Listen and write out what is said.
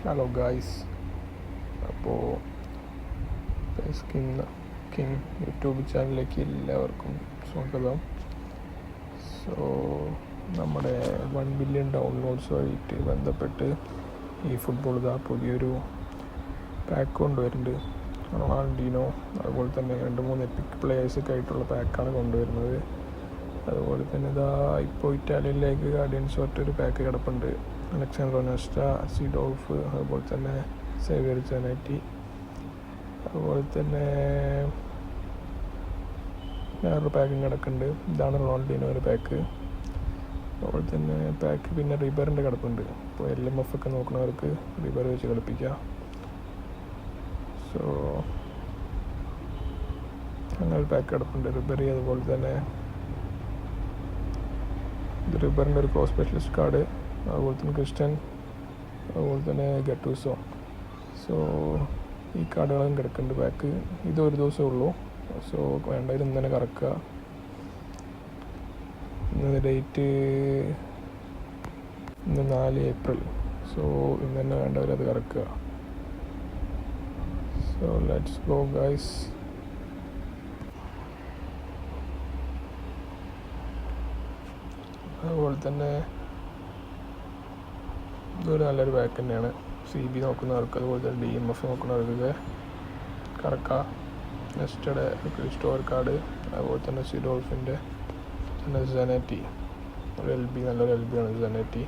Hello guys, അപ്പോൾ king YouTube ചാനലിലേക്ക് എല്ലാവർക്കും സ്വാഗതം. സോ നമ്മുടെ 1 ബില്യൺ ഡൗൺലോഡ്സുമായിട്ട് ബന്ധപ്പെട്ട് ഈ ഫുട്ബോൾ പുതിയൊരു പാക്ക് കൊണ്ടുവരുന്നുണ്ട്. റൊണാൾഡീനോ, അതുപോലെ തന്നെ 2-3 എപ്പിക് പ്ലേയേഴ്സൊക്കെ ആയിട്ടുള്ള പാക്കാണ് കൊണ്ടുവരുന്നത്. അതുപോലെ തന്നെ ഇപ്പോൾ ഇറ്റാലിയനിലേക്ക് ഗാർഡിയൻസ് ഒരു പാക്ക് കിടപ്പുണ്ട്. അലക്സാൻഡ്രോ നെസ്റ്റ, സിഡോൾഫ്, അതുപോലെ തന്നെ സേവിയർ ജാനറ്റി, അതുപോലെ തന്നെ വേറൊരു പാക്കും കിടക്കുന്നുണ്ട്. ഇതാണ് റൊണാൾഡീനോ ഒരു പാക്ക്. അതുപോലെ തന്നെ പാക്ക് പിന്നെ റിബറിൻ്റെ കിടപ്പുണ്ട്. ഇപ്പോൾ LMF ഒക്കെ നോക്കുന്നവർക്ക് റിബർ വെച്ച് കളിപ്പിക്കുക. സോ അങ്ങനെ ഒരു പാക്ക് കിടപ്പുണ്ട് റിബറി. അതുപോലെ തന്നെ ഇത് റിബറിൻ്റെ ഒരു കോ സ്പെഷ്യലിസ്റ്റ് കാർഡ്, അതുപോലെ തന്നെ ക്രിസ്റ്റ്യൻ, അതുപോലെ തന്നെ ഗട്ടൂസോ. സോ ഈ കാർഡുകളും കിടക്കുന്നുണ്ട് പാക്ക്. ഇത് ഒരു ദിവസമേ ഉള്ളൂ. സോ വേണ്ടവർ ഇന്ന് തന്നെ കറക്കുക. ഇന്ന് ഡേറ്റ് 4 ഏപ്രിൽ. സോ ഇന്ന് തന്നെ വേണ്ടവർ അത് കറക്കുക. So let's go guys. അതുപോലെ തന്നെ ഇതൊരു നല്ലൊരു പാക്ക് തന്നെയാണ്. CB നോക്കുന്നവർക്ക്, അതുപോലെ തന്നെ DMF നോക്കുന്നവർക്കൊക്കെ കറക്കാം. നെസ്റ്റയുടെ സ്റ്റോർ കാർഡ്, അതുപോലെ തന്നെ സിഡോൾഫിൻ്റെ തന്നെ ജനറ്റി, ഒരു LB, നല്ലൊരു LB ആണ് ജനറ്റി.